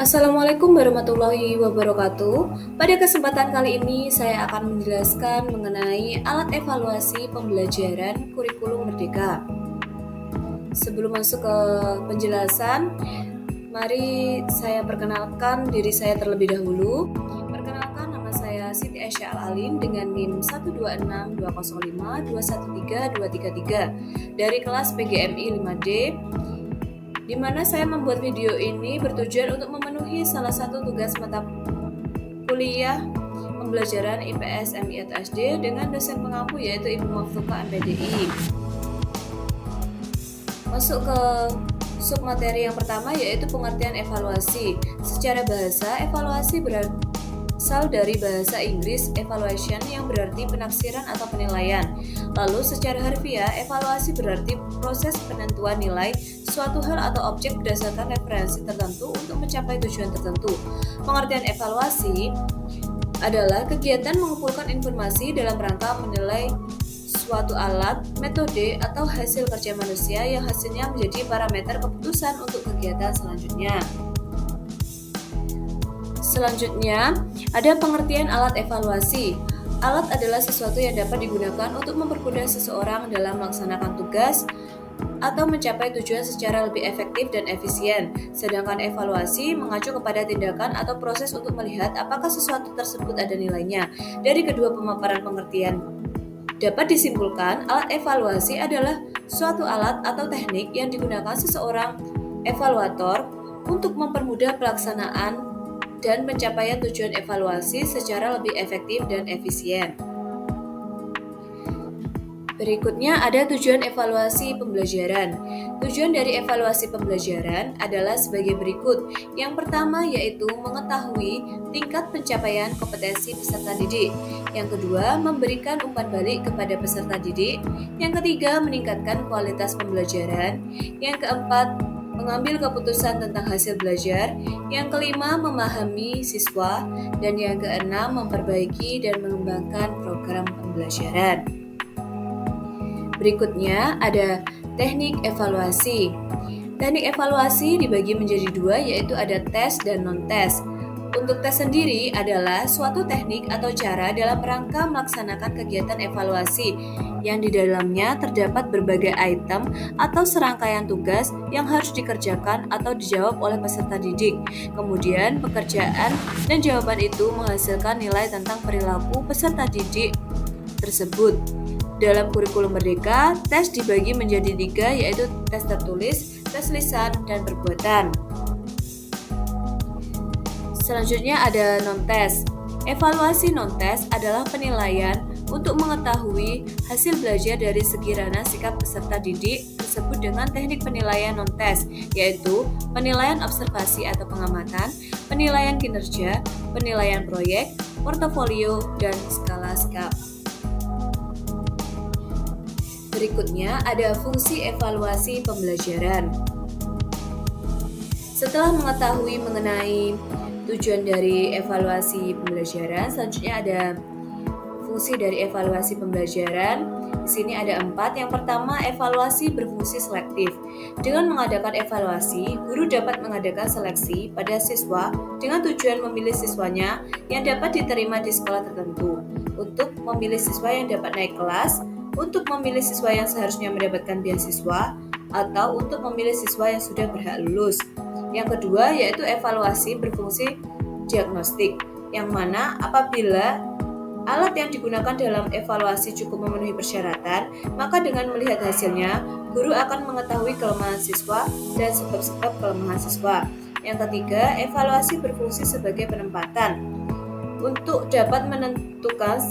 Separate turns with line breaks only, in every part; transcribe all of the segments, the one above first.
Assalamualaikum warahmatullahi wabarakatuh. Pada kesempatan kali ini saya akan menjelaskan mengenai alat evaluasi pembelajaran kurikulum Merdeka. Sebelum masuk ke penjelasan, mari saya perkenalkan diri saya terlebih dahulu. Perkenalkan, nama saya Siti Aisyah Al-Alim dengan NIM 12620521323 dari kelas PGMI 5D, di mana saya membuat video ini bertujuan untuk memenuhi salah satu tugas mata kuliah pembelajaran IPS MI atau SD dengan dosen pengampu yaitu Ibu Maftuka MPDI. Masuk ke submateri yang pertama yaitu pengertian evaluasi. Secara bahasa, evaluasi berasal dari bahasa Inggris evaluation yang berarti penafsiran atau penilaian. Lalu secara harfiah, evaluasi berarti proses penentuan nilai suatu hal atau objek berdasarkan referensi tertentu untuk mencapai tujuan tertentu. Pengertian evaluasi adalah kegiatan mengumpulkan informasi dalam rangka menilai suatu alat, metode, atau hasil kerja manusia yang hasilnya menjadi parameter keputusan untuk kegiatan selanjutnya. Selanjutnya, ada pengertian alat evaluasi. Alat adalah sesuatu yang dapat digunakan untuk mempermudah seseorang dalam melaksanakan tugas atau mencapai tujuan secara lebih efektif dan efisien. Sedangkan evaluasi mengacu kepada tindakan atau proses untuk melihat apakah sesuatu tersebut ada nilainya. Dari kedua pemaparan pengertian, dapat disimpulkan alat evaluasi adalah suatu alat atau teknik yang digunakan seseorang evaluator untuk mempermudah pelaksanaan dan pencapaian tujuan evaluasi secara lebih efektif dan efisien. Berikutnya ada tujuan evaluasi pembelajaran. Tujuan dari evaluasi pembelajaran adalah sebagai berikut. Yang pertama yaitu mengetahui tingkat pencapaian kompetensi peserta didik. Yang kedua, memberikan umpan balik kepada peserta didik. Yang ketiga, meningkatkan kualitas pembelajaran. Yang keempat, mengambil keputusan tentang hasil belajar. Yang kelima, memahami siswa. Dan yang keenam, memperbaiki dan mengembangkan program pembelajaran. Berikutnya ada teknik evaluasi. Teknik evaluasi dibagi menjadi dua, yaitu ada tes dan non-tes. Untuk tes sendiri adalah suatu teknik atau cara dalam rangka melaksanakan kegiatan evaluasi yang di dalamnya terdapat berbagai item atau serangkaian tugas yang harus dikerjakan atau dijawab oleh peserta didik. Kemudian pekerjaan dan jawaban itu menghasilkan nilai tentang perilaku peserta didik tersebut. Dalam kurikulum Merdeka, tes dibagi menjadi tiga, yaitu tes tertulis, tes lisan, dan perbuatan. Selanjutnya ada non-tes. Evaluasi non-tes adalah penilaian untuk mengetahui hasil belajar dari segi ranah sikap peserta didik tersebut dengan teknik penilaian non-tes, yaitu penilaian observasi atau pengamatan, penilaian kinerja, penilaian proyek, portofolio, dan skala sikap. Berikutnya ada fungsi evaluasi pembelajaran. Setelah mengetahui mengenai tujuan dari evaluasi pembelajaran, selanjutnya ada fungsi dari evaluasi pembelajaran. Di sini ada 4. Yang pertama, evaluasi berfungsi selektif. Dengan mengadakan evaluasi, guru dapat mengadakan seleksi pada siswa dengan tujuan memilih siswanya yang dapat diterima di sekolah tertentu, untuk memilih siswa yang dapat naik kelas, untuk memilih siswa yang seharusnya mendapatkan beasiswa, atau untuk memilih siswa yang sudah berhak lulus. Yang kedua yaitu evaluasi berfungsi diagnostik, yang mana apabila alat yang digunakan dalam evaluasi cukup memenuhi persyaratan, maka dengan melihat hasilnya, guru akan mengetahui kelemahan siswa dan sebab-sebab kelemahan siswa. Yang ketiga, evaluasi berfungsi sebagai penempatan. Untuk dapat menentukan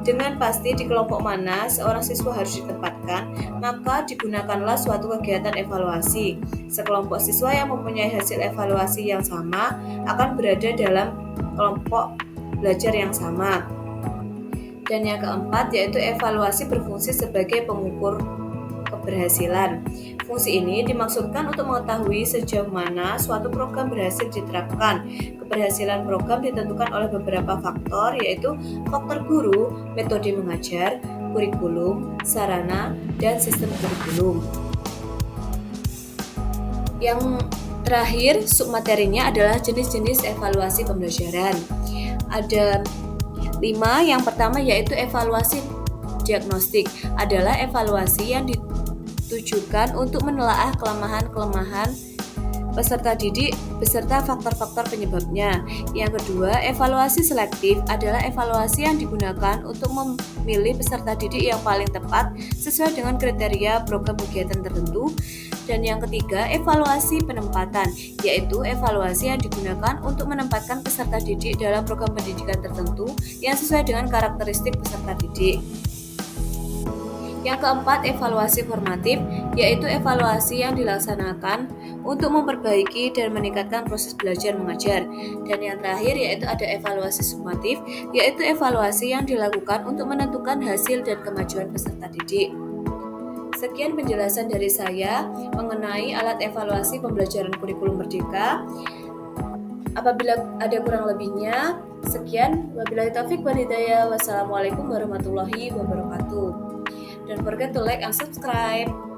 dengan pasti di kelompok mana seorang siswa harus ditempatkan, maka digunakanlah suatu kegiatan evaluasi. Sekelompok siswa yang mempunyai hasil evaluasi yang sama akan berada dalam kelompok belajar yang sama. Dan yang keempat yaitu evaluasi berfungsi sebagai pengukur keberhasilan. Fungsi ini dimaksudkan untuk mengetahui sejauh mana suatu program berhasil diterapkan. Keberhasilan program ditentukan oleh beberapa faktor, yaitu faktor guru, metode mengajar, kurikulum, sarana, dan sistem kurikulum. Yang terakhir, submaterinya adalah jenis-jenis evaluasi pembelajaran. Ada 5. Yang pertama yaitu evaluasi diagnostik, adalah evaluasi yang ditujukan untuk menelaah kelemahan-kelemahan peserta didik beserta faktor-faktor penyebabnya. Yang kedua, evaluasi selektif adalah evaluasi yang digunakan untuk memilih peserta didik yang paling tepat sesuai dengan kriteria program kegiatan tertentu. Dan yang ketiga, evaluasi penempatan, yaitu evaluasi yang digunakan untuk menempatkan peserta didik dalam program pendidikan tertentu yang sesuai dengan karakteristik peserta didik. Yang keempat, evaluasi formatif, yaitu evaluasi yang dilaksanakan untuk memperbaiki dan meningkatkan proses belajar mengajar. Dan yang terakhir yaitu ada evaluasi sumatif, yaitu evaluasi yang dilakukan untuk menentukan hasil dan kemajuan peserta didik. Sekian penjelasan dari saya mengenai alat evaluasi pembelajaran kurikulum merdeka. Apabila ada kurang lebihnya, sekian. Wabillahi taufiq wal hidayah. Wassalamualaikum warahmatullahi wabarakatuh. Don't forget to like and subscribe.